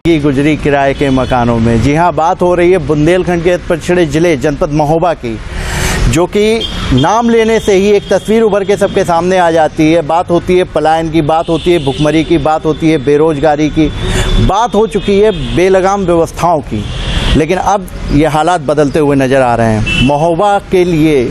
गुजरी किराए के मकानों में। जी हाँ, बात हो रही है बुंदेलखंड के पछड़े जिले जनपद महोबा की, जो कि नाम लेने से ही एक तस्वीर उभर के सबके सामने आ जाती है। बात होती है पलायन की, बात होती है भुखमरी की, बात होती है बेरोजगारी की, बात हो चुकी है बेलगाम व्यवस्थाओं की। लेकिन अब ये हालात बदलते हुए नज़र आ रहे हैं। महोबा के लिए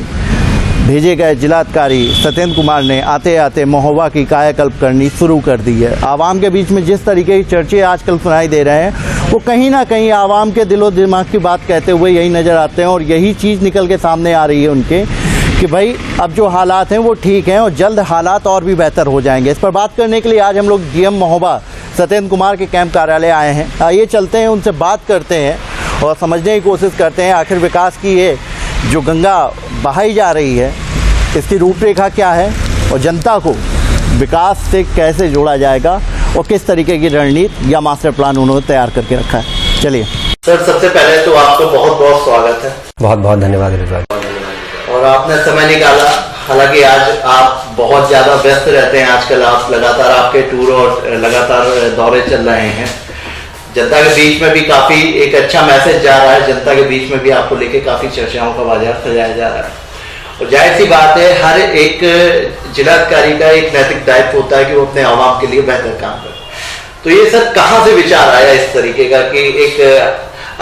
भेजे गए जिलाधिकारी सत्येंद्र कुमार ने आते आते महोबा की कायाकल्प करनी शुरू कर दी है। आवाम के बीच में जिस तरीके की चर्चे आजकल सुनाई दे रहे हैं, वो कहीं ना कहीं आवाम के दिलो दिमाग की बात कहते हुए यही नज़र आते हैं, और यही चीज़ निकल के सामने आ रही है उनके कि भाई अब जो हालात हैं वो ठीक हैं और जल्द हालात और भी बेहतर हो जाएंगे। इस पर बात करने के लिए आज हम लोग डीएम महोबा सत्येंद्र कुमार के कैंप कार्यालय आए हैं। आइए चलते हैं, उनसे बात करते हैं और समझने की कोशिश करते हैं आखिर विकास की ये जो गंगा बहाई जा रही है, इसकी रूपरेखा क्या है और जनता को विकास से कैसे जोड़ा जाएगा और किस तरीके की रणनीति या मास्टर प्लान उन्होंने तैयार करके रखा है। चलिए सर, सबसे पहले तो आपको बहुत बहुत स्वागत है। बहुत बहुत धन्यवाद रिजवान। और आपने समय निकाला, हालांकि आज आप बहुत ज़्यादा व्यस्त रहते हैं आजकल, आप लगातार आपके टूर और लगातार दौरे चल रहे हैं। जनता के बीच में भी काफ़ी एक अच्छा मैसेज जा रहा है, जनता के बीच में भी आपको लेके काफ़ी चर्चाओं का बाजार सजाया जा रहा है। और जाहिर सी बात है, हर एक जिलाधिकारी का एक नैतिक दायित्व होता है कि वो अपने आवाम के लिए बेहतर काम करे। तो ये सर कहाँ से विचार आया इस तरीके का कि एक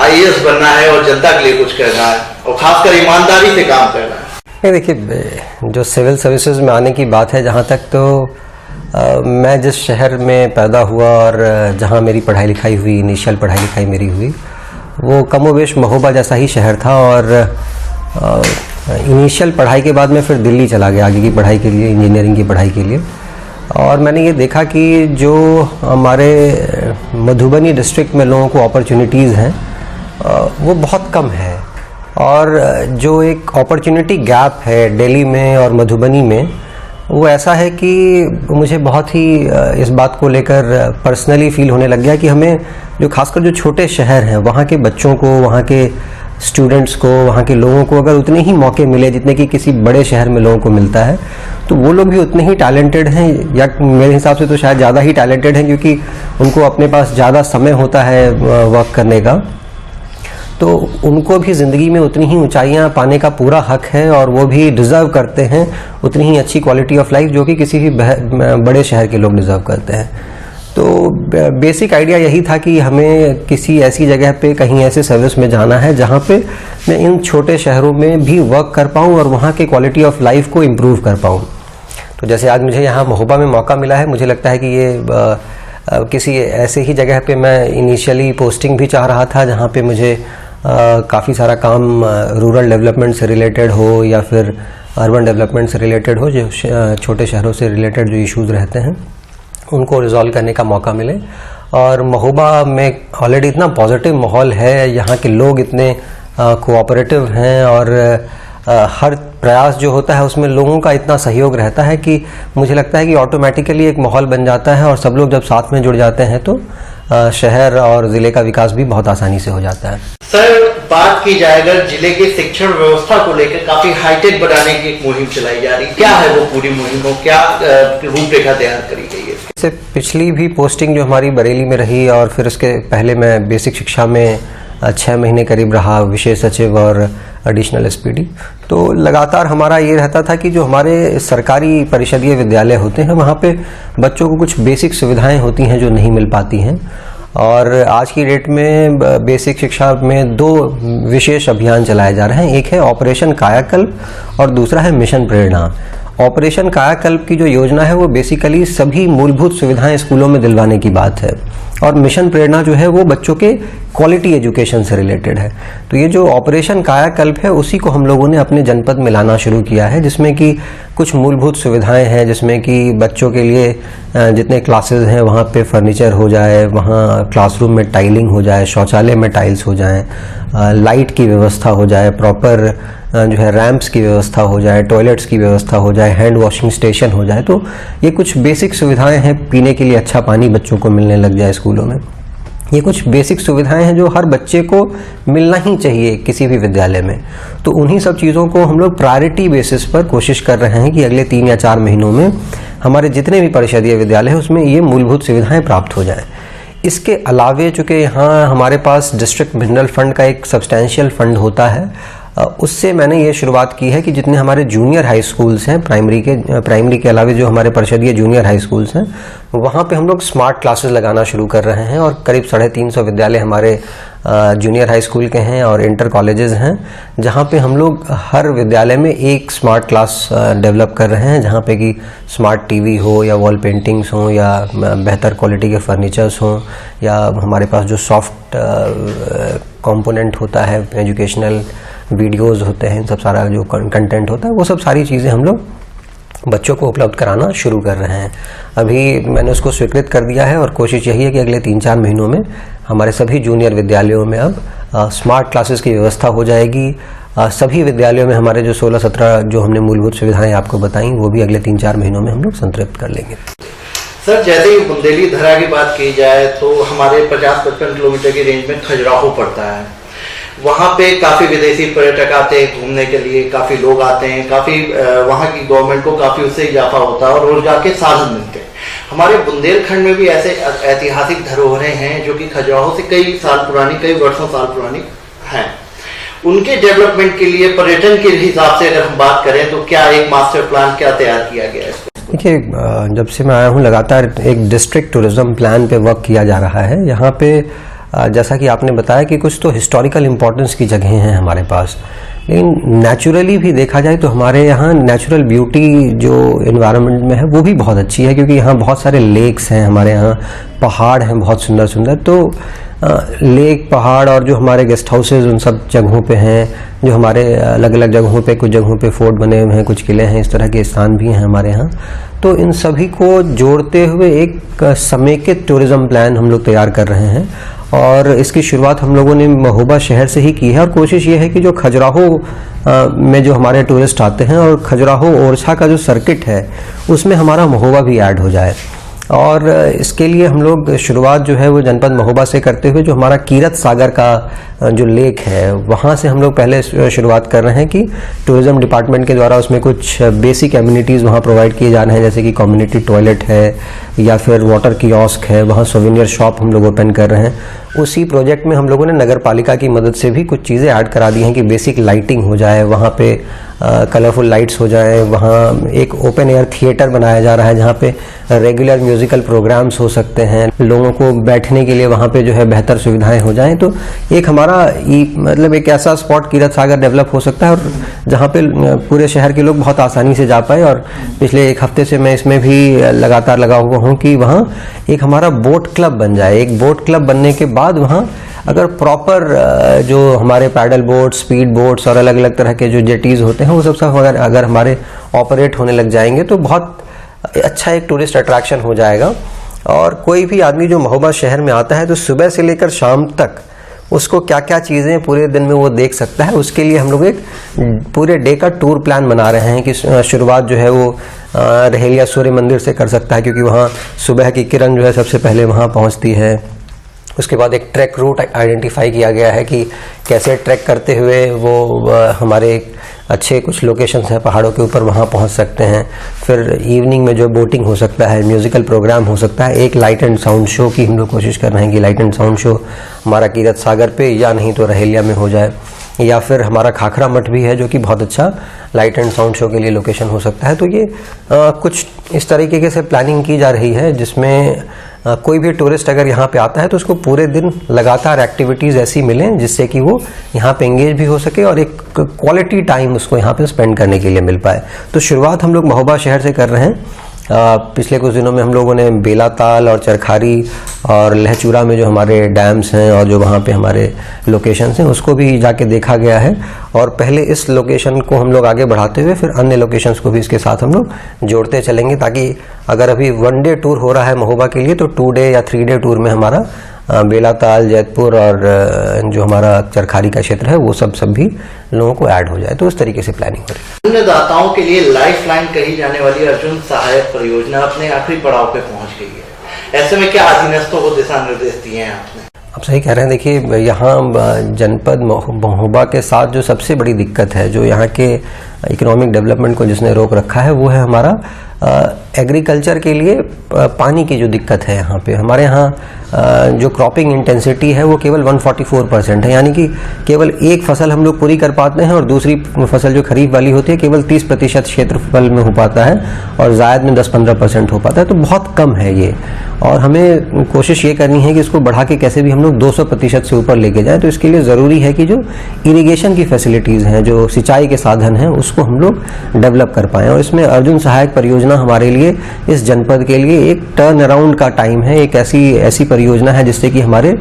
IAS बनना है और जनता के लिए कुछ करना है और खासकर ईमानदारी से काम करना है? देखिए, जो सिविल सर्विसेज में आने की बात है, जहाँ तक तो मैं जिस शहर में पैदा हुआ और जहाँ मेरी पढ़ाई लिखाई हुई, इनिशियल पढ़ाई लिखाई मेरी हुई, वो कमोबेश महोबा जैसा ही शहर था। और इनिशियल पढ़ाई के बाद मैं फिर दिल्ली चला गया आगे की पढ़ाई के लिए, इंजीनियरिंग की पढ़ाई के लिए। और मैंने ये देखा कि जो हमारे मधुबनी डिस्ट्रिक्ट में लोगों को अपॉर्चुनिटीज़ हैं वो बहुत कम है, और जो एक अपॉर्चुनिटी गैप है दिल्ली में और मधुबनी में, वो ऐसा है कि मुझे बहुत ही इस बात को लेकर पर्सनली फील होने लग गया कि हमें जो खासकर जो छोटे शहर हैं, वहाँ के बच्चों को, वहाँ के स्टूडेंट्स को, वहाँ के लोगों को अगर उतने ही मौके मिले जितने कि किसी बड़े शहर में लोगों को मिलता है, तो वो लोग भी उतने ही टैलेंटेड हैं, या मेरे हिसाब से तो शायद ज़्यादा ही टैलेंटेड हैं, क्योंकि उनको अपने पास ज़्यादा समय होता है वर्क करने का। तो उनको भी ज़िंदगी में उतनी ही ऊंचाइयां पाने का पूरा हक है, और वो भी डिज़र्व करते हैं उतनी ही अच्छी क्वालिटी ऑफ लाइफ जो कि किसी भी बड़े शहर के लोग डिज़र्व करते हैं। तो बेसिक आइडिया यही था कि हमें किसी ऐसी जगह पे, कहीं ऐसे सर्विस में जाना है जहाँ पे मैं इन छोटे शहरों में भी वर्क कर पाऊँ और वहाँ के क्वालिटी ऑफ लाइफ को इम्प्रूव कर पाऊँ। तो जैसे आज मुझे यहाँ महोबा में मौका मिला है, मुझे लगता है कि ये किसी ऐसे ही जगह पे मैं इनिशियली पोस्टिंग भी चाह रहा था जहाँ पे मुझे काफ़ी सारा काम रूरल डेवलपमेंट से रिलेटेड हो या फिर अर्बन डेवलपमेंट से रिलेटेड हो, जो छोटे शहरों से रिलेटेड जो इश्यूज़ रहते हैं उनको रिजॉल्व करने का मौका मिले। और महोबा में ऑलरेडी इतना पॉजिटिव माहौल है, यहाँ के लोग इतने कोऑपरेटिव हैं, और हर प्रयास जो होता है उसमें लोगों का इतना सहयोग रहता है कि मुझे लगता है कि ऑटोमेटिकली एक माहौल बन जाता है, और सब लोग जब साथ में जुड़ जाते हैं तो शहर और ज़िले का विकास भी बहुत आसानी से हो जाता है। सर, बात की जाए अगर जिले की शिक्षण व्यवस्था को लेकर काफी हाईटेक बनाने की एक मुहिम चलाई जा रही, क्या है वो पूरी मुहिम हो, क्या रूपरेखा तैयार करी गई है? इससे पिछली भी पोस्टिंग जो हमारी बरेली में रही, और फिर उसके पहले मैं बेसिक शिक्षा में 6 महीने करीब रहा, विशेष सचिव और एडिशनल SPD। तो लगातार हमारा ये रहता था कि जो हमारे सरकारी परिषदीय विद्यालय होते हैं, वहाँ पे बच्चों को कुछ बेसिक सुविधाएं होती हैं जो नहीं मिल पाती हैं। और आज की डेट में बेसिक शिक्षा में 2 विशेष अभियान चलाए जा रहे हैं। एक है ऑपरेशन कायाकल्प और दूसरा है मिशन प्रेरणा। ऑपरेशन कायाकल्प की जो योजना है वो बेसिकली सभी मूलभूत सुविधाएं स्कूलों में दिलवाने की बात है, और मिशन प्रेरणा जो है वो बच्चों के क्वालिटी एजुकेशन से रिलेटेड है। तो ये जो ऑपरेशन कायाकल्प है उसी को हम लोगों ने अपने जनपद में लाना शुरू किया है, जिसमें कि कुछ मूलभूत सुविधाएं हैं, जिसमें कि बच्चों के लिए जितने क्लासेस हैं वहाँ पे फर्नीचर हो जाए, वहाँ क्लासरूम में टाइलिंग हो जाए, शौचालय में टाइल्स हो जाएं, लाइट की व्यवस्था हो जाए, प्रॉपर जो है रैंप्स की व्यवस्था हो जाए, टॉयलेट्स की व्यवस्था हो जाए, हैंड वॉशिंग स्टेशन हो जाए। तो ये कुछ बेसिक सुविधाएं हैं, पीने के लिए अच्छा पानी बच्चों को मिलने लग जाए स्कूलों में। ये कुछ बेसिक सुविधाएं हैं जो हर बच्चे को मिलना ही चाहिए किसी भी विद्यालय में। तो उन्हीं सब चीज़ों को हम लोग प्रायोरिटी बेसिस पर कोशिश कर रहे हैं कि अगले 3 या 4 महीनों में हमारे जितने भी परिषदीय विद्यालय हैं उसमें ये मूलभूत सुविधाएं प्राप्त हो जाएं। इसके अलावे चूँकि यहाँ हमारे पास डिस्ट्रिक्ट मिनरल फंड का एक सब्सटैंशियल फंड होता है, उससे मैंने ये शुरुआत की है कि जितने हमारे जूनियर हाई स्कूल्स हैं प्राइमरी के अलावा जो हमारे परिषदीय जूनियर हाई स्कूल्स हैं वहाँ पे हम लोग स्मार्ट क्लासेस लगाना शुरू कर रहे हैं और करीब 350 विद्यालय हमारे जूनियर हाई स्कूल के हैं और इंटर कॉलेजेस हैं, जहाँ पे हम लोग हर विद्यालय में एक स्मार्ट क्लास डेवलप कर रहे हैं, जहाँ पे कि स्मार्ट टीवी हो या वॉल पेंटिंग्स हों या बेहतर क्वालिटी के फर्नीचर्स हों या हमारे पास जो सॉफ्ट कंपोनेंट होता है, एजुकेशनल वीडियोस होते हैं, सब सारा जो कंटेंट होता है वो सब सारी चीज़ें हम लोग बच्चों को उपलब्ध कराना शुरू कर रहे हैं। अभी मैंने उसको स्वीकृत कर दिया है और कोशिश यही है कि अगले 3-4 महीनों में हमारे सभी जूनियर विद्यालयों में अब स्मार्ट क्लासेस की व्यवस्था हो जाएगी। सभी विद्यालयों में हमारे जो 16-17 जो हमने मूलभूत सुविधाएं आपको बताई वो भी अगले 3-4 महीनों में हम लोग संतृप्त कर लेंगे। सर, जैसे ही बुंदेली धरा की बात की जाए तो हमारे 50-55 किलोमीटर की रेंज में खजुराहो पड़ता है। वहाँ पे काफ़ी विदेशी पर्यटक आते हैं घूमने के लिए, काफ़ी लोग आते हैं, काफ़ी वहाँ की गवर्नमेंट को काफ़ी उससे इजाफा होता है और रोजगार के साधन मिलते हैं। हमारे बुंदेलखंड में भी ऐसे ऐतिहासिक धरोहरें हैं जो कि खजुराहो से कई वर्षों साल पुरानी हैं। उनके डेवलपमेंट के लिए पर्यटन के हिसाब से अगर हम बात करें तो क्या एक मास्टर प्लान क्या तैयार किया गया है? देखिए, जब से मैं आया हूँ लगातार एक डिस्ट्रिक्ट टूरिज्म प्लान पे वर्क किया जा रहा है। यहाँ पे जैसा कि आपने बताया कि कुछ तो हिस्टोरिकल इम्पोर्टेंस की जगहें हैं हमारे पास, लेकिन नेचुरली भी देखा जाए तो हमारे यहाँ नेचुरल ब्यूटी जो एनवायरनमेंट में है वो भी बहुत अच्छी है, क्योंकि यहाँ बहुत सारे लेक्स हैं, हमारे यहाँ पहाड़ हैं बहुत सुंदर सुंदर। तो लेक, पहाड़ और जो हमारे गेस्ट हाउसेज उन सब जगहों पे हैं, जो हमारे अलग अलग जगहों पे, कुछ जगहों पे फोर्ट बने हुए हैं, कुछ किले हैं, इस तरह के स्थान भी हैं हमारे यहाँ। तो इन सभी को जोड़ते हुए एक समेकित टूरिज्म प्लान हम लोग तैयार कर रहे हैं और इसकी शुरुआत हम लोगों ने महोबा शहर से ही की है। और कोशिश ये है कि जो खजुराहो में जो हमारे टूरिस्ट आते हैं और खजुराहो ओरछा का जो सर्किट है उसमें हमारा महोबा भी ऐड हो जाए। और इसके लिए हम लोग शुरुआत जो है वो जनपद महोबा से करते हुए जो हमारा कीरत सागर का जो लेक है वहाँ से हम लोग पहले शुरुआत कर रहे हैं कि टूरिज्म डिपार्टमेंट के द्वारा उसमें कुछ बेसिक एमिनिटीज़ वहाँ प्रोवाइड किए जा रहे हैं, जैसे कि कम्युनिटी टॉयलेट है या फिर वाटर कियोस्क है, वहाँ सोवेनियर शॉप हम लोग ओपन कर रहे हैं। उसी प्रोजेक्ट में हम लोगों ने नगर पालिका की मदद से भी कुछ चीज़ें ऐड करा दी हैं कि बेसिक लाइटिंग हो जाए, वहाँ पे कलरफुल लाइट्स हो जाए, वहाँ एक ओपन एयर थिएटर बनाया जा रहा है जहाँ पे रेगुलर म्यूजिकल प्रोग्राम्स हो सकते हैं, लोगों को बैठने के लिए वहाँ पे जो है बेहतर सुविधाएं हो जाएं। तो एक हमारा मतलब एक ऐसा स्पॉट कीरत सागर डेवलप हो सकता है और जहाँ पे पूरे शहर के लोग बहुत आसानी से जा पाए। और पिछले 1 हफ्ते से मैं इसमें भी लगातार लगा हुआ हूँ कि वहाँ एक हमारा बोट क्लब बन जाए। एक बोट क्लब बनने के बाद वहाँ अगर प्रॉपर जो हमारे पैडल बोट्स, स्पीड बोट्स और अलग अलग तरह के जो जेटीज़ होते हैं वो सब अगर हमारे ऑपरेट होने लग जाएंगे तो बहुत अच्छा एक टूरिस्ट अट्रैक्शन हो जाएगा। और कोई भी आदमी जो महोबा शहर में आता है तो सुबह से लेकर शाम तक उसको क्या क्या चीज़ें पूरे दिन में वो देख सकता है, उसके लिए हम लोग एक पूरे डे का टूर प्लान बना रहे हैं कि शुरुआत जो है वो रहेलिया सूर्य मंदिर से कर सकता है, क्योंकि वहाँ सुबह की किरण जो है सबसे पहले वहाँ पहुँचती है। उसके बाद एक ट्रैक रूट आइडेंटिफाई किया गया है कि कैसे ट्रैक करते हुए वो हमारे अच्छे कुछ लोकेशंस हैं पहाड़ों के ऊपर, वहाँ पहुँच सकते हैं। फिर इवनिंग में जो बोटिंग हो सकता है, म्यूजिकल प्रोग्राम हो सकता है, एक लाइट एंड साउंड शो की हम लोग कोशिश कर रहे हैं कि लाइट एंड साउंड शो हमारा कीरत सागर पे या नहीं तो रहेलिया में हो जाए। या फिर हमारा खाखरा मठ भी है जो कि बहुत अच्छा लाइट एंड साउंड शो के लिए लोकेशन हो सकता है। तो ये कुछ इस तरीके से प्लानिंग की जा रही है जिसमें कोई भी टूरिस्ट अगर यहाँ पे आता है तो उसको पूरे दिन लगातार एक्टिविटीज़ ऐसी मिलें जिससे कि वो यहाँ पे एंगेज भी हो सके और एक क्वालिटी टाइम उसको यहाँ पे स्पेंड करने के लिए मिल पाए। तो शुरुआत हम लोग महोबा शहर से कर रहे हैं। पिछले कुछ दिनों में हम लोगों ने बेलाताल और चरखारी और लहचूरा में जो हमारे डैम्स हैं और जो वहाँ पे हमारे लोकेशंस हैं उसको भी जाके देखा गया है। और पहले इस लोकेशन को हम लोग आगे बढ़ाते हुए फिर अन्य लोकेशंस को भी इसके साथ हम लोग जोड़ते चलेंगे, ताकि अगर अभी 1 डे टूर हो रहा है महोबा के लिए तो 2 डे या 3 डे टूर में हमारा बेलाताल, जैतपुर और जो हमारा चरखारी का क्षेत्र है वो सब भी लोगों को ऐड हो जाए। तो उस तरीके से प्लानिंग हो रही है। अन्नदाताओं के लिए लाइफ लाइन कही जाने वाली अर्जुन सहायक परियोजना अपने आखिरी पड़ाव पे पहुंच गई है। ऐसे में क्या अधीनस्थों को दिशा निर्देश दिए हैं आपने? आप सही कह रहे हैं। देखिए, यहाँ जनपद महोबा के साथ जो सबसे बड़ी दिक्कत है, जो यहाँ के इकोनॉमिक डेवलपमेंट को जिसने रोक रखा है वो है हमारा एग्रीकल्चर के लिए पानी की जो दिक्कत है यहाँ पे। हमारे यहाँ जो क्रॉपिंग इंटेंसिटी है वो केवल 144% है, यानी कि केवल एक फसल हम लोग पूरी कर पाते हैं और दूसरी फसल जो खरीफ वाली होती है केवल 30% क्षेत्रफल में हो पाता है और जायद में 10-15% हो पाता है, तो बहुत कम है ये। और हमें कोशिश ये करनी है कि इसको बढ़ा के कैसे भी हम लोग 200% से ऊपर लेके जाएं। तो इसके लिए ज़रूरी है कि जो इरिगेशन की फैसिलिटीज़ हैं, जो सिंचाई के साधन हैं, उसको हम लोग डेवलप कर पाएँ। और इसमें अर्जुन सहायक परियोजना हमारे लिए, इस जनपद के लिए एक टर्न अराउंड का टाइम है, एक ऐसी परियोजना है जिससे कि हमारे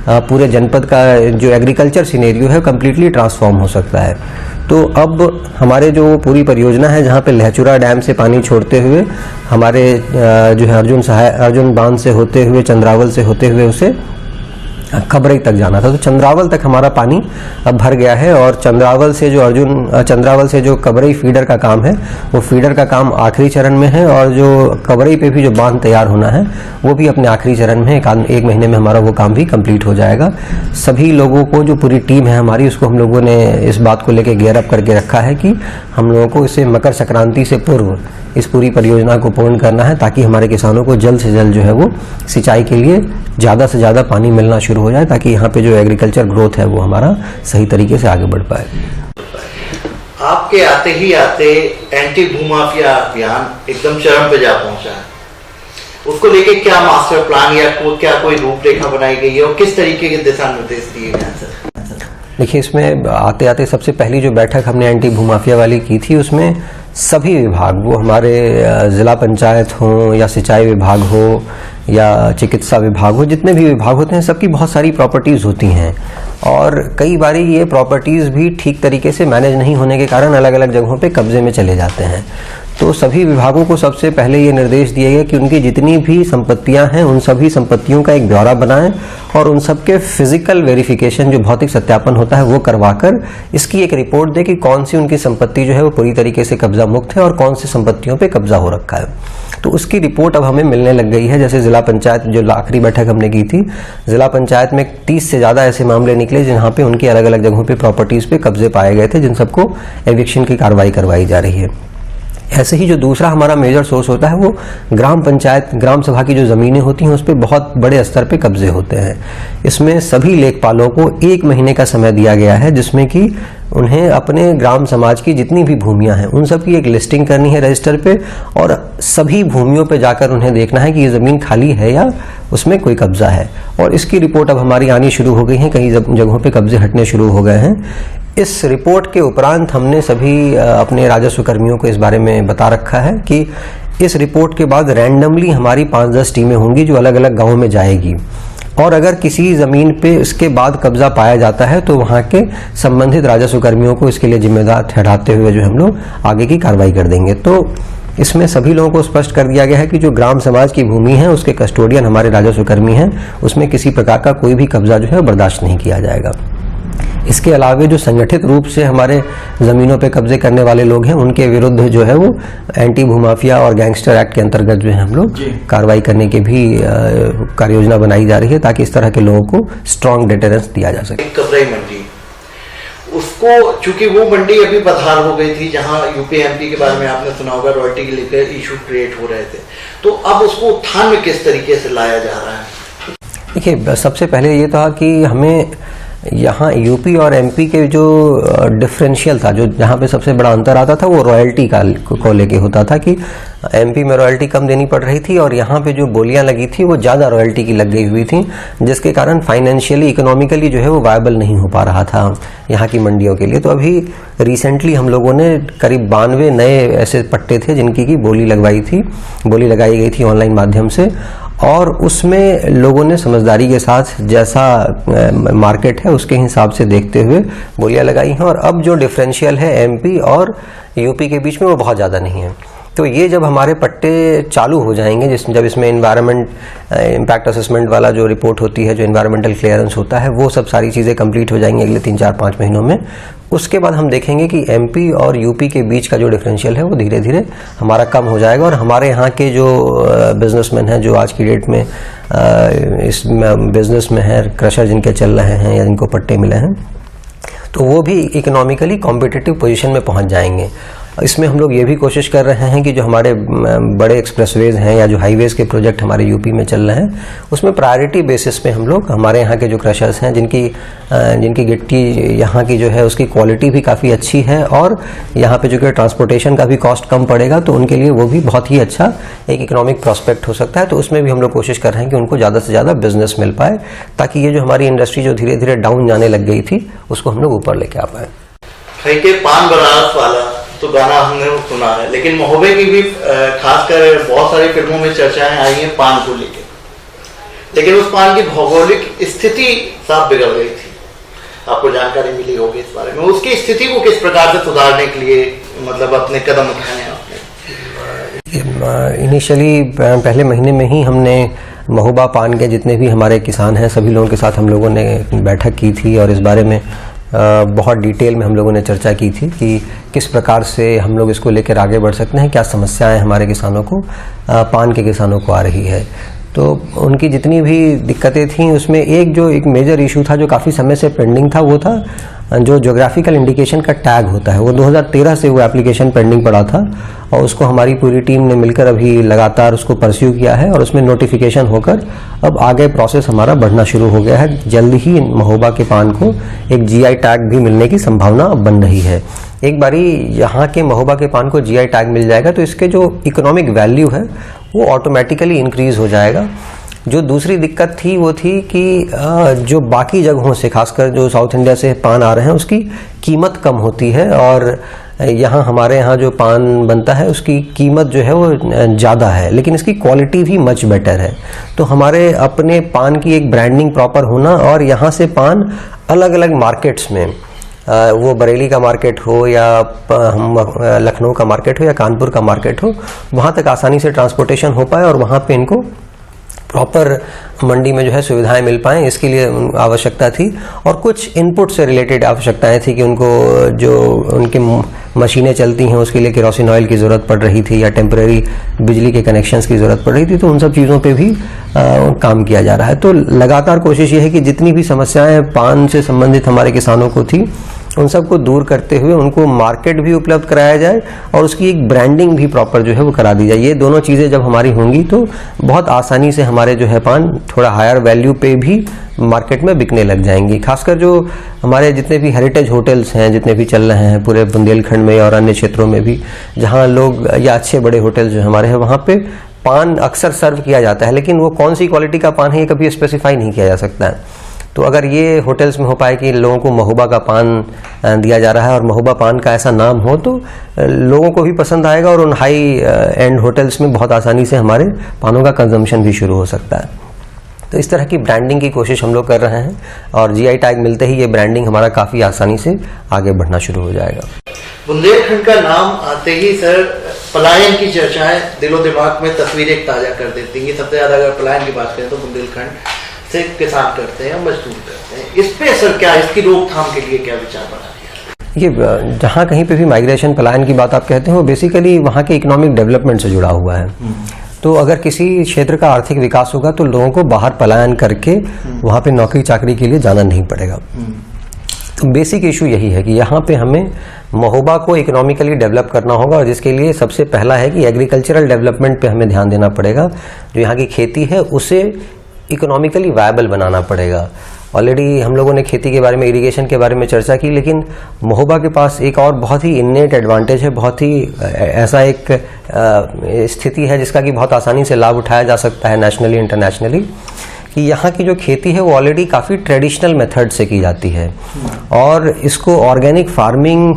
पूरे जनपद का जो एग्रीकल्चर सिनेरियो है कम्प्लीटली ट्रांसफॉर्म हो सकता है। तो अब हमारे जो पूरी परियोजना है जहाँ पे लहचुरा डैम से पानी छोड़ते हुए हमारे जो है अर्जुन बांध से होते हुए, चंद्रावल से होते हुए उसे खबरई तक जाना था, तो चंद्रावल तक हमारा पानी अब भर गया है। और चंद्रावल से जो कबरई फीडर का काम है वो फीडर का काम आखिरी चरण में है, और जो कबरई पे भी जो बांध तैयार होना है वो भी अपने आखिरी चरण में एक महीने में हमारा वो काम भी कंप्लीट हो जाएगा। सभी लोगों को, जो पूरी टीम है हमारी, उसको हम लोगों ने इस बात को लेकर गियर अप करके रखा है कि हम लोगों को इसे मकर संक्रांति से पूर्व इस पूरी परियोजना को पूर्ण करना है, ताकि हमारे किसानों को जल्द से जल्द जो है वो सिंचाई के लिए ज़्यादा से ज़्यादा पानी मिलना शुरू हो जाए, ताकि यहाँ पे जो एग्रीकल्चर ग्रोथ है वो हमारा सही तरीके से आगे बढ़ पाए। आपके आते ही एंटी भूमाफिया अभियान एकदम चरम पे जा पहुंचा है, उसको लेके क्या मास्टर प्लान या क्या कोई रूपरेखा बनाई गई है और किस तरीके के दिशा निर्देश दिए गए हैं सर? देखिए, इसमें आते आते सबसे पहली जो बैठक हमने एंटी भूमाफिया वाली की थी, उसमें सभी विभाग, वो हमारे ज़िला पंचायत हो या सिंचाई विभाग हो या चिकित्सा विभाग हो, जितने भी विभाग होते हैं सबकी बहुत सारी प्रॉपर्टीज़ होती हैं, और कई बारी ये प्रॉपर्टीज़ भी ठीक तरीके से मैनेज नहीं होने के कारण अलग अलग जगहों पे कब्जे में चले जाते हैं। तो सभी विभागों को सबसे पहले ये निर्देश दिए गए कि उनकी जितनी भी संपत्तियां हैं उन सभी संपत्तियों का एक ब्यौरा बनाएं और उन सबके फिजिकल वेरिफिकेशन, जो भौतिक सत्यापन होता है, वो करवाकर इसकी एक रिपोर्ट दे कि कौन सी उनकी संपत्ति जो है वो पूरी तरीके से कब्जा मुक्त है और कौन सी संपत्तियों पे कब्जा हो रखा है। तो उसकी रिपोर्ट अब हमें मिलने लग गई है। जैसे जिला पंचायत, जो आखिरी बैठक हमने की थी, जिला पंचायत में 30 से ज़्यादा ऐसे मामले निकले जहाँ पे उनकी अलग अलग जगहों पे प्रॉपर्टीज़ पे कब्जे पाए गए थे, जिन सबको एविक्शन की कार्रवाई करवाई जा रही है। ऐसे ही जो दूसरा हमारा मेजर सोर्स होता है वो ग्राम पंचायत, ग्राम सभा की जो ज़मीनें होती हैं उस पर बहुत बड़े स्तर पे कब्जे होते हैं। इसमें सभी लेखपालों को 1 महीने का समय दिया गया है, जिसमें कि उन्हें अपने ग्राम समाज की जितनी भी भूमियां हैं उन सब की एक लिस्टिंग करनी है रजिस्टर पे, और सभी भूमियों पे जाकर उन्हें देखना है कि ये ज़मीन खाली है या उसमें कोई कब्जा है। और इसकी रिपोर्ट अब हमारी आनी शुरू हो गई है, कई जगहों पे कब्जे हटने शुरू हो गए हैं। इस रिपोर्ट के उपरांत हमने सभी अपने राजस्व कर्मियों को इस बारे में बता रखा है कि इस रिपोर्ट के बाद रैंडमली हमारी 5-10 टीमें होंगी जो अलग अलग गाँवों में जाएगी, और अगर किसी ज़मीन पे इसके बाद कब्जा पाया जाता है तो वहाँ के संबंधित राजस्व कर्मियों को इसके लिए जिम्मेदार ठहराते हुए जो हम लोग आगे की कार्रवाई कर देंगे। तो इसमें सभी लोगों को स्पष्ट कर दिया गया है कि जो ग्राम समाज की भूमि है उसके कस्टोडियन हमारे राजस्व कर्मी हैं, उसमें किसी प्रकार का कोई भी कब्जा जो है बर्दाश्त नहीं किया जाएगा। इसके अलावा जो संगठित रूप से हमारे ज़मीनों पे कब्जे करने वाले लोग हैं उनके विरुद्ध जो है वो एंटी भूमाफिया और गैंगस्टर एक्ट के अंतर्गत जो है हम लोग कार्रवाई करने की भी कार्य योजना बनाई जा रही है, ताकि इस तरह के लोगों को स्ट्रॉन्ग डिटरेंस दिया जा सके। कबरई मंडी, उसको चूंकि वो मंडी अभी बदहाल हो गई थी, जहां यूपी एमपी के बारे में आपने सुना होगा, रॉयल्टी के लेकर इशू क्रिएट हो रहे थे, तो अब उसको उत्थान में किस तरीके से लाया जा रहा है? देखिए, सबसे पहले ये था कि हमें यहाँ यूपी और एमपी के जो डिफरेंशियल था, जो जहाँ पे सबसे बड़ा अंतर आता था वो रॉयल्टी को लेके होता था कि एमपी में रॉयल्टी कम देनी पड़ रही थी और यहाँ पे जो बोलियां लगी थी वो ज़्यादा रॉयल्टी की लग गई हुई थी, जिसके कारण फाइनेंशियली, इकोनॉमिकली जो है वो वायबल नहीं हो पा रहा था यहाँ की मंडियों के लिए। तो अभी रिसेंटली हम लोगों ने करीब 92 नए ऐसे पट्टे थे जिनकी की बोली लगाई गई थी ऑनलाइन माध्यम से, और उसमें लोगों ने समझदारी के साथ जैसा मार्केट है उसके हिसाब से देखते हुए बोलियां लगाई हैं, और अब जो डिफरेंशियल है एमपी और यूपी के बीच में वो बहुत ज़्यादा नहीं है। तो ये जब हमारे पट्टे चालू हो जाएंगे, जब इसमें एनवायरनमेंट इम्पैक्ट असेसमेंट वाला जो रिपोर्ट होती है, जो एनवायरमेंटल क्लियरेंस होता है, वो सब सारी चीज़ें कंप्लीट हो जाएंगी अगले 3-4-5 महीनों में। उसके बाद हम देखेंगे कि एमपी और यूपी के बीच का जो डिफरेंशियल है वो धीरे धीरे हमारा कम हो जाएगा, और हमारे यहाँ के जो बिजनेसमैन हैं, जो आज की डेट में इस बिजनेस में है, क्रशर जिनके चल रहे हैं या जिनको पट्टे मिले हैं, तो तो वो भी इकोनॉमिकली कॉम्पिटिटिव पोजीशन में पहुंच जाएंगे। इसमें हम लोग ये भी कोशिश कर रहे हैं कि जो हमारे बड़े एक्सप्रेसवेज हैं या जो हाईवेज के प्रोजेक्ट हमारे यूपी में चल रहे हैं, उसमें प्रायोरिटी बेसिस पे हम लोग हमारे यहाँ के जो क्रशर्स हैं जिनकी गिट्टी यहाँ की जो है उसकी क्वालिटी भी काफ़ी अच्छी है और यहाँ पे जो कि ट्रांसपोर्टेशन का भी कॉस्ट कम पड़ेगा, तो उनके लिए वो भी बहुत ही अच्छा एक इकोनॉमिक प्रॉस्पेक्ट हो सकता है। तो उसमें भी हम लोग कोशिश कर रहे हैं कि उनको ज़्यादा से ज़्यादा बिजनेस मिल पाए, ताकि ये जो हमारी इंडस्ट्री जो धीरे धीरे डाउन जाने लग गई थी उसको हम लोग ऊपर लेके आ पाए। के पान बनारस वाला तो गाना हमने सुना है, लेकिन महोबे की भी खासकर बहुत सारी फिल्मों में चर्चाएं आई हैं पान को लेकर, लेकिन उस पान की भौगोलिक स्थिति साफ बिगड़ गई थी। आपको जानकारी मिली होगी इस बारे में। उसकी स्थिति को किस प्रकार से सुधारने के लिए मतलब अपने कदम उठाए आपने? इनिशियली पहले महीने में ही हमने महोबा पान के जितने भी हमारे किसान हैं सभी लोगों के साथ हम लोगों ने बैठक की थी और इस बारे में बहुत डिटेल में हम लोगों ने चर्चा की थी कि किस प्रकार से हम लोग इसको लेकर आगे बढ़ सकते हैं, क्या समस्याएं हमारे किसानों को पान के किसानों को आ रही है। तो उनकी जितनी भी दिक्कतें थीं उसमें एक मेजर इशू था जो काफ़ी समय से पेंडिंग था, वो था जो ज्योग्राफिकल इंडिकेशन का टैग होता है। वो 2013 से वो एप्लीकेशन पेंडिंग पड़ा था और उसको हमारी पूरी टीम ने मिलकर अभी लगातार उसको परस्यू किया है और उसमें नोटिफिकेशन होकर अब आगे प्रोसेस हमारा बढ़ना शुरू हो गया है। जल्द ही महोबा के पान को एक जीआई टैग भी मिलने की संभावना अब बन रही है। एक बारी यहाँ के महोबा के पान को जीआई टैग मिल जाएगा तो इसके जो इकोनॉमिक वैल्यू है वो ऑटोमेटिकली इंक्रीज हो जाएगा। जो दूसरी दिक्कत थी वो थी कि जो बाकी जगहों से खासकर जो साउथ इंडिया से पान आ रहे हैं उसकी कीमत कम होती है और यहाँ हमारे यहाँ जो पान बनता है उसकी कीमत जो है वो ज़्यादा है, लेकिन इसकी क्वालिटी भी मच बेटर है। तो हमारे अपने पान की एक ब्रांडिंग प्रॉपर होना और यहाँ से पान अलग अलग मार्केट्स में, वो बरेली का मार्केट हो या लखनऊ का मार्केट हो या कानपुर का मार्केट हो, वहाँ तक आसानी से ट्रांसपोर्टेशन हो पाए और वहाँ पे इनको प्रॉपर मंडी में जो है सुविधाएं मिल पाएँ, इसके लिए आवश्यकता थी। और कुछ इनपुट से रिलेटेड आवश्यकताएं थी कि उनको जो उनके मशीनें चलती हैं उसके लिए केरोसिन ऑयल की ज़रूरत पड़ रही थी या टेम्परेरी बिजली के कनेक्शंस की ज़रूरत पड़ रही थी। तो उन सब चीज़ों पे भी काम किया जा रहा है। तो लगातार कोशिश ये है कि जितनी भी समस्याएं पान से संबंधित हमारे किसानों को थी उन सबको दूर करते हुए उनको मार्केट भी उपलब्ध कराया जाए और उसकी एक ब्रांडिंग भी प्रॉपर जो है वो करा दी जाए। ये दोनों चीज़ें जब हमारी होंगी तो बहुत आसानी से हमारे जो है पान थोड़ा हायर वैल्यू पे भी मार्केट में बिकने लग जाएंगी। खासकर जो हमारे जितने भी हेरिटेज होटल्स हैं जितने भी चल रहे हैं पूरे बुंदेलखंड में और अन्य क्षेत्रों में भी, जहाँ लोग या अच्छे बड़े होटल जो हमारे हैं वहाँ पे पान अक्सर सर्व किया जाता है, लेकिन वो कौन सी क्वालिटी का पान है ये कभी स्पेसिफाई नहीं किया जा सकता है। तो अगर ये होटल्स में हो पाए कि लोगों को महोबा का पान दिया जा रहा है और महोबा पान का ऐसा नाम हो तो लोगों को भी पसंद आएगा और उन हाई एंड होटल्स में बहुत आसानी से हमारे पानों का कंजम्पशन भी शुरू हो सकता है। तो इस तरह की ब्रांडिंग की कोशिश हम लोग कर रहे हैं और जीआई टैग मिलते ही ये ब्रांडिंग हमारा काफ़ी आसानी से आगे बढ़ना शुरू हो जाएगा। बुंदेलखंड का नाम आते ही सर पलायन की चर्चाएं दिलो दिमाग में तस्वीरें ताज़ा कर देती हैं। सबसे ज़्यादा अगर पलायन की बात करें तो बुंदेलखंड से किसान करते हैं, मजदूर करते हैं। इस पे सर क्या इसकी रोकथाम के लिए क्या विचार बना दिया? ये जहाँ कहीं पे भी माइग्रेशन पलायन की बात आप कहते हैं वो बेसिकली वहाँ के इकोनॉमिक डेवलपमेंट से जुड़ा हुआ है। तो अगर किसी क्षेत्र का आर्थिक विकास होगा तो लोगों को बाहर पलायन करके वहाँ पे नौकरी चाकरी के लिए जाना नहीं पड़ेगा। तो बेसिक इशू यही है कि यहाँ पे हमें महोबा को इकोनॉमिकली डेवलप करना होगा और जिसके लिए सबसे पहला है कि एग्रीकल्चरल डेवलपमेंट पे हमें ध्यान देना पड़ेगा। जो यहाँ की खेती है उसे इकोनॉमिकली वायबल बनाना पड़ेगा। ऑलरेडी हम लोगों ने खेती के बारे में, इरिगेशन के बारे में चर्चा की, लेकिन महोबा के पास एक और बहुत ही इन्नेट एडवांटेज है, बहुत ही ऐसा एक स्थिति है जिसका कि बहुत आसानी से लाभ उठाया जा सकता है नेशनली इंटरनेशनली, कि यहाँ की जो खेती है वो ऑलरेडी काफ़ी ट्रेडिशनल मेथड से की जाती है और इसको ऑर्गेनिक फार्मिंग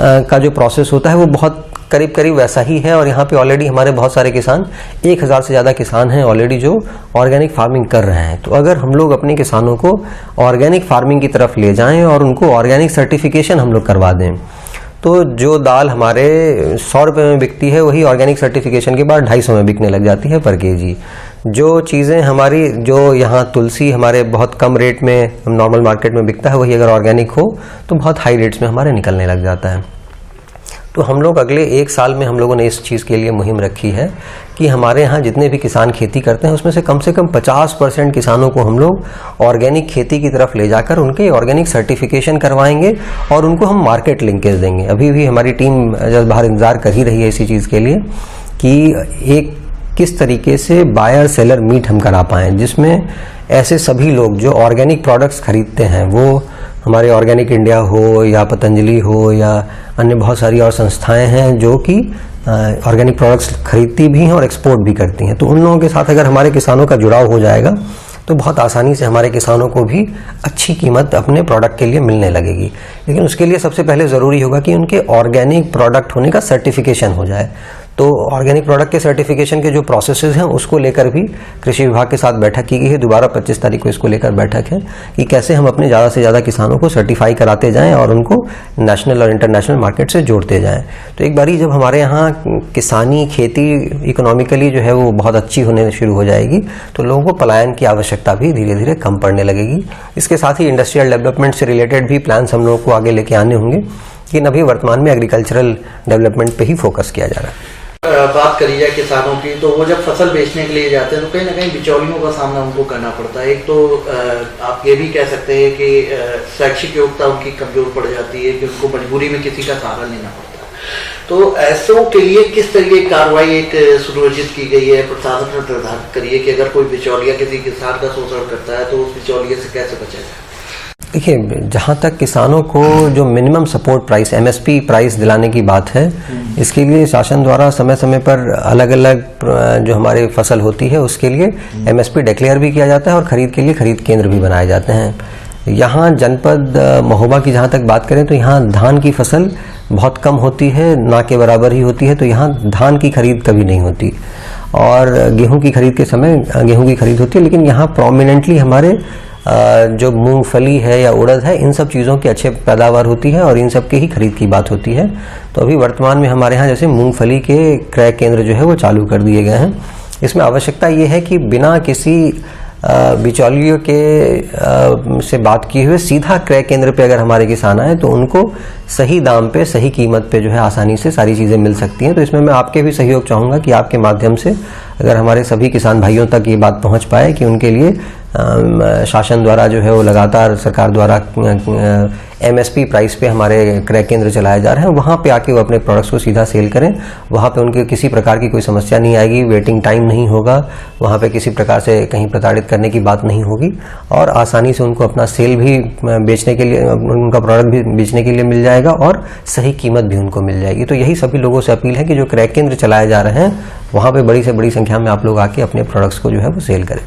का जो प्रोसेस होता है वो बहुत करीब करीब वैसा ही है। और यहाँ पे ऑलरेडी हमारे बहुत सारे किसान 1000 से ज़्यादा किसान हैं ऑलरेडी जो ऑर्गेनिक फार्मिंग कर रहे हैं। तो अगर हम लोग अपने किसानों को ऑर्गेनिक फार्मिंग की तरफ ले जाएं और उनको ऑर्गेनिक सर्टिफिकेशन हम लोग करवा दें तो जो दाल हमारे 100 रुपये में बिकती है वही ऑर्गेनिक सर्टिफिकेशन के बाद 250 में बिकने लग जाती है पर केजी। जो चीज़ें हमारी जो यहाँ तुलसी हमारे बहुत कम रेट में नॉर्मल मार्केट में बिकता है वही अगर ऑर्गेनिक हो तो बहुत हाई रेट्स में हमारे निकलने लग जाता है। तो हम लोग अगले 1 साल में हम लोगों ने इस चीज़ के लिए मुहिम रखी है कि हमारे यहाँ जितने भी किसान खेती करते हैं उसमें से कम 50% किसानों को हम लोग ऑर्गेनिक खेती की तरफ ले जाकर उनके ऑर्गेनिक सर्टिफिकेशन करवाएंगे और उनको हम मार्केट लिंकेज देंगे। अभी भी हमारी टीम जब बाहर इंतजार कर ही रही है इसी चीज़ के लिए कि एक किस तरीके से बायर सेलर मीट हम करा पाएँ, जिसमें ऐसे सभी लोग जो ऑर्गेनिक प्रोडक्ट्स खरीदते हैं, वो हमारे ऑर्गेनिक इंडिया हो या पतंजलि हो या अन्य बहुत सारी और संस्थाएं हैं जो कि ऑर्गेनिक प्रोडक्ट्स खरीदती भी हैं और एक्सपोर्ट भी करती हैं। तो उन लोगों के साथ अगर हमारे किसानों का जुड़ाव हो जाएगा तो बहुत आसानी से हमारे किसानों को भी अच्छी कीमत अपने प्रोडक्ट के लिए मिलने लगेगी। लेकिन उसके लिए सबसे पहले ज़रूरी होगा कि उनके ऑर्गेनिक प्रोडक्ट होने का सर्टिफिकेशन हो जाए। तो ऑर्गेनिक प्रोडक्ट के सर्टिफिकेशन के जो प्रोसेसेस हैं उसको लेकर भी कृषि विभाग के साथ बैठक की गई है। दोबारा 25 तारीख को इसको लेकर बैठक है कि कैसे हम अपने ज़्यादा से ज़्यादा किसानों को सर्टिफाई कराते जाएं और उनको नेशनल और इंटरनेशनल मार्केट से जोड़ते जाएं। तो एक बारी जब हमारे यहाँ किसानी खेती इकोनॉमिकली जो है वो बहुत अच्छी होने शुरू हो जाएगी तो लोगों को पलायन की आवश्यकता भी धीरे धीरे कम पड़ने लगेगी। इसके साथ ही इंडस्ट्रियल डेवलपमेंट से रिलेटेड भी प्लान्स हम लोगों को आगे लेके आने होंगे, लेकिन अभी वर्तमान में एग्रीकल्चरल डेवलपमेंट पे ही फोकस किया जा रहा है। बात करी जाए किसानों की, तो वो जब फसल बेचने के लिए जाते हैं तो कहीं ना कहीं बिचौलियों का सामना उनको करना पड़ता है। एक तो आप ये भी कह सकते हैं कि शैक्षिक योग्यता उनकी कमजोर पड़ जाती है कि उनको मजबूरी में किसी का सहारा लेना पड़ता है। तो ऐसों के लिए किस तरीके की कार्रवाई एक सुनियोजित की गई है, प्रशासन ने निर्धारित करिए कि अगर कोई बिचौलिया किसी किसान का शोषण करता है तो उस बिचौलिए से कैसे बचा जाए? देखिए, जहाँ तक किसानों को जो minimum support price MSP price दिलाने की बात है, इसके लिए शासन द्वारा समय समय पर अलग अलग जो हमारी फसल होती है उसके लिए MSP डिक्लेयर भी किया जाता है और खरीद के लिए खरीद केंद्र भी बनाए जाते हैं। यहाँ जनपद महोबा की जहाँ तक बात करें तो यहाँ धान की फसल बहुत कम होती है, ना के बराबर ही होती है, तो यहाँ धान की खरीद कभी नहीं होती और गेहूँ की खरीद के समय गेहूँ की खरीद होती है। लेकिन यहाँ प्रोमिनेंटली हमारे जो मूंगफली है या उड़द है, इन सब चीज़ों की अच्छे पैदावार होती है और इन सब की ही खरीद की बात होती है। तो अभी वर्तमान में हमारे यहाँ जैसे मूंगफली के क्रय केंद्र जो है वो चालू कर दिए गए हैं। इसमें आवश्यकता ये है कि बिना किसी बिचौलियों के से बात किए हुए सीधा क्रय केंद्र पे अगर हमारे किसान आए तो उनको सही दाम पे सही कीमत पे जो है आसानी से सारी चीज़ें मिल सकती हैं। तो इसमें मैं आपके भी सहयोग चाहूँगा कि आपके माध्यम से अगर हमारे सभी किसान भाइयों तक ये बात पहुँच पाए कि उनके लिए शासन द्वारा जो है वो लगातार सरकार द्वारा MSP प्राइस पे हमारे क्रय केंद्र चलाए जा रहे हैं, वहाँ पे आके वो अपने प्रोडक्ट्स को सीधा सेल करें। वहाँ पे उनके किसी प्रकार की कोई समस्या नहीं आएगी, वेटिंग टाइम नहीं होगा, वहाँ पे किसी प्रकार से कहीं प्रताड़ित करने की बात नहीं होगी और आसानी से उनको अपना सेल भी बेचने के लिए, उनका प्रोडक्ट भी बेचने के लिए मिल जाएगा और सही कीमत भी उनको मिल जाएगी। तो यही सभी लोगों से अपील है कि जो क्रय केंद्र चलाए जा रहे हैं वहाँ पे बड़ी से बड़ी संख्या में आप लोग आके अपने प्रोडक्ट्स को जो है वो सेल करें।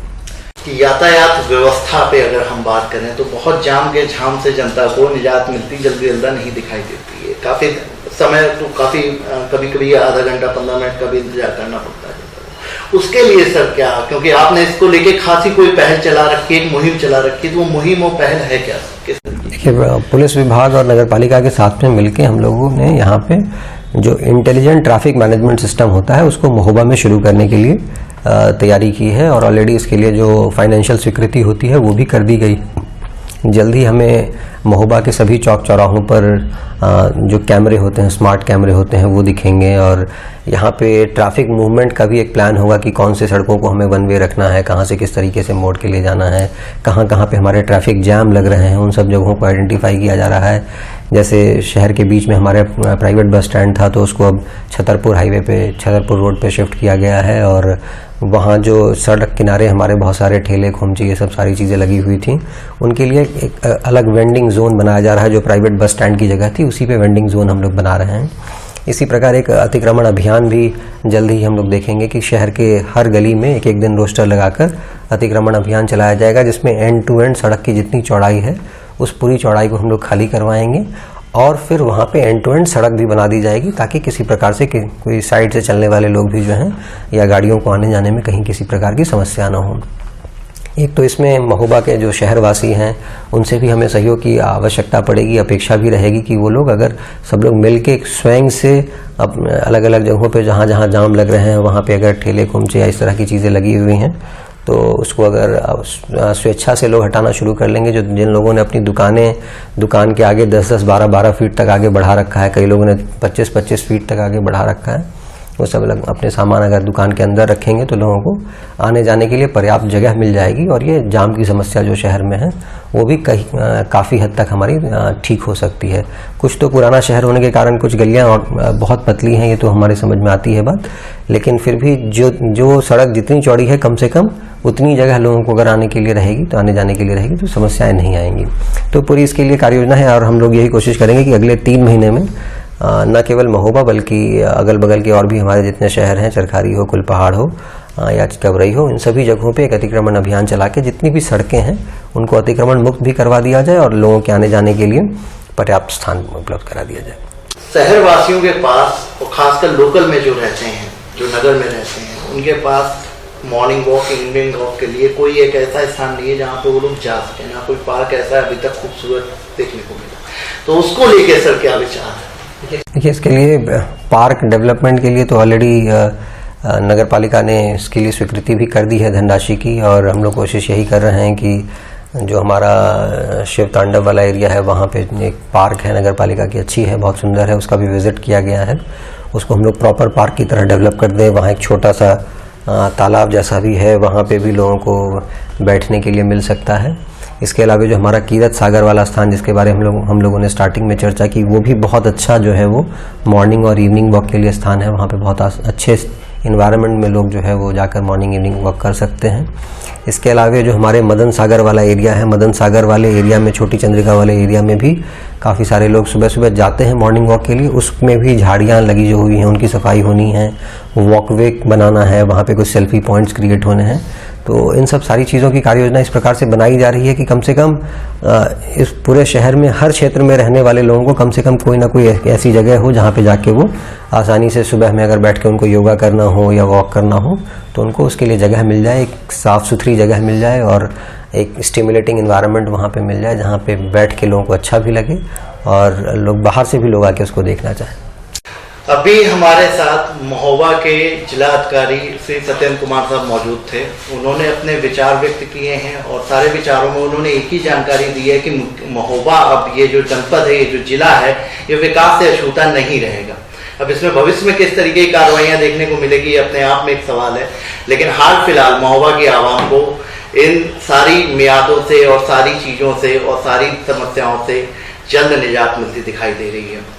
यातायात व्यवस्था पे अगर हम बात करें तो बहुत जाम के झाम से जनता को निजात मिलती जल्दी नहीं दिखाई देती है। काफ़ी समय तो काफ़ी कभी कभी आधा घंटा 15 मिनट का भी इंतजार करना पड़ता है। उसके लिए सर क्या, क्योंकि आपने इसको लेके खासी कोई पहल चला रखी है, एक मुहिम चला रखी है, तो वो मुहिम और पहल है क्या? देखिए, पुलिस विभाग और नगर पालिका के साथ में मिलकर हम लोगों ने यहाँ पे जो इंटेलिजेंट ट्रैफिक मैनेजमेंट सिस्टम होता है उसको महोबा में शुरू करने के लिए तैयारी की है और ऑलरेडी इसके लिए जो फाइनेंशियल स्वीकृति होती है वो भी कर दी गई। जल्द ही हमें महोबा के सभी चौक चौराहों पर जो कैमरे होते हैं, स्मार्ट कैमरे होते हैं, वो दिखेंगे और यहाँ पे ट्रैफिक मूवमेंट का भी एक प्लान होगा कि कौन से सड़कों को हमें वन वे रखना है, कहाँ से किस तरीके से मोड़ के ले जाना है, कहाँ कहाँ पे हमारे ट्रैफिक जैम लग रहे हैं, उन सब जगहों को आइडेंटिफाई किया जा रहा है। जैसे शहर के बीच में हमारे प्राइवेट बस स्टैंड था तो उसको अब छतरपुर हाईवे पे, छतरपुर रोड पे शिफ्ट किया गया है और वहाँ जो सड़क किनारे हमारे बहुत सारे ठेले खोमचे ये सब सारी चीज़ें लगी हुई थी, उनके लिए एक अलग वेंडिंग जोन बनाया जा रहा है। जो प्राइवेट बस स्टैंड की जगह थी उसी पे वेंडिंग जोन हम लोग बना रहे हैं। इसी प्रकार एक अतिक्रमण अभियान भी जल्द ही हम लोग देखेंगे कि शहर के हर गली में एक एक दिन रोस्टर लगाकर अतिक्रमण अभियान चलाया जाएगा, जिसमें एंड टू एंड सड़क की जितनी चौड़ाई है उस पूरी चौड़ाई को हम लोग खाली करवाएंगे और फिर वहाँ पे एंड टू एंड सड़क भी बना दी जाएगी ताकि किसी प्रकार से कोई साइड से चलने वाले लोग भी जो हैं या गाड़ियों को आने जाने में कहीं किसी प्रकार की समस्या ना हो। एक तो इसमें महोबा के जो शहरवासी हैं उनसे भी हमें सहयोग की आवश्यकता पड़ेगी, अपेक्षा भी रहेगी कि वो लोग अगर सब लोग मिल के स्वयं से अलग अलग जगहों पे जहाँ जहाँ जाम लग रहे हैं वहाँ पे अगर ठेले खोमचे या इस तरह की चीज़ें लगी हुई हैं तो उसको अगर स्वेच्छा से लोग हटाना शुरू कर लेंगे। जो जिन लोगों ने अपनी दुकान के आगे 10-10, 12-12 फीट तक आगे बढ़ा रखा है, कई लोगों ने 25-25 फीट तक आगे बढ़ा रखा है, वो सब अपने सामान अगर दुकान के अंदर रखेंगे तो लोगों को आने जाने के लिए पर्याप्त जगह मिल जाएगी और ये जाम की समस्या जो शहर में है वो भी काफ़ी हद तक हमारी ठीक हो सकती है। कुछ तो पुराना शहर होने के कारण कुछ गलियां बहुत पतली हैं, ये तो हमारे समझ में आती है बात, लेकिन फिर भी जो सड़क जितनी चौड़ी है कम से कम उतनी जगह लोगों को अगर आने के लिए रहेगी तो आने जाने के लिए रहेगी तो समस्याएं नहीं आएंगी। तो पूरी इसके लिए कार्य योजना है और हम लोग यही कोशिश करेंगे कि अगले 3 महीने में न केवल महोबा बल्कि अगल बगल के और भी हमारे जितने शहर हैं, चरखारी हो, कुलपहाड़ हो या कवरई हो, इन सभी जगहों पे एक अतिक्रमण अभियान चला के जितनी भी सड़कें हैं उनको अतिक्रमण मुक्त भी करवा दिया जाए और लोगों के आने जाने के लिए पर्याप्त स्थान उपलब्ध करा दिया जाए। शहर वासियों के पास और खासकर लोकल में जो रहते हैं, जो नगर में रहते हैं, उनके पास मॉर्निंग वॉक, इवनिंग वॉक के लिए कोई एक ऐसा स्थान नहीं है जहाँ पे वो लोग जा सकें, ना कोई पार्क ऐसा है अभी तक खूबसूरत देखने को मिला। तो उसको लेके सर क्या विचार है? देखिए, इसके लिए पार्क डेवलपमेंट के लिए तो ऑलरेडी नगर पालिका ने इसके लिए स्वीकृति भी कर दी है धनराशि की, और हम लोग कोशिश यही कर रहे हैं कि जो हमारा शिव तांडव वाला एरिया है वहाँ पे एक पार्क है नगर पालिका की, अच्छी है, बहुत सुंदर है, उसका भी विजिट किया गया है। उसको हम लोग प्रॉपर पार्क की तरह डेवलप कर दें। वहाँ एक छोटा सा तालाब जैसा भी है, वहाँ पे भी लोगों को बैठने के लिए मिल सकता है। इसके अलावा जो हमारा कीरत सागर वाला स्थान जिसके बारे में हम लोगों ने स्टार्टिंग में चर्चा की, वो भी बहुत अच्छा जो है वो मॉर्निंग और इवनिंग वॉक के लिए स्थान है। वहाँ पे बहुत अच्छे इन्वायरमेंट में लोग जो है वो जाकर मॉर्निंग इवनिंग वॉक कर सकते हैं। इसके अलावा जो हमारे मदन सागर वाला एरिया है, मदन सागर वाले एरिया में, छोटी चंद्रिका वाले एरिया में भी काफ़ी सारे लोग सुबह सुबह जाते हैं मॉर्निंग वॉक के लिए। उसमें भी झाड़ियाँ लगी जो हुई हैं उनकी सफाई होनी है, वॉकवे बनाना है, वहाँ पे कुछ सेल्फी पॉइंट्स क्रिएट होने हैं। तो इन सब सारी चीज़ों की कार्य योजना इस प्रकार से बनाई जा रही है कि कम से कम इस पूरे शहर में हर क्षेत्र में रहने वाले लोगों को कम से कम कोई ना कोई ऐसी जगह हो जहाँ पे जाके वो आसानी से सुबह में अगर बैठ के उनको योगा करना हो या वॉक करना हो तो उनको उसके लिए जगह मिल जाए, एक साफ़ सुथरी जगह मिल जाए और एक स्टिमुलेटिंग इन्वायरमेंट वहाँ पे मिल जाए जहाँ पे बैठ के लोगों को अच्छा भी लगे और लोग बाहर से भी लोग आके उसको देखना चाहें। अभी हमारे साथ महोबा के जिला अधिकारी श्री सत्येंद्र कुमार साहब मौजूद थे। उन्होंने अपने विचार व्यक्त किए हैं और सारे विचारों में उन्होंने एक ही जानकारी दी है कि महोबा अब ये जो जनपद है, ये जो जिला है, ये विकास से अछूता नहीं रहेगा। अब इसमें भविष्य में किस तरीके की कार्रवाइयाँ देखने को मिलेगी अपने आप में एक सवाल है, लेकिन हाल फिलहाल महोबा की आवाम को इन सारी मियादों से और सारी चीज़ों से और सारी समस्याओं से जल्द निजात मिलती दिखाई दे रही है।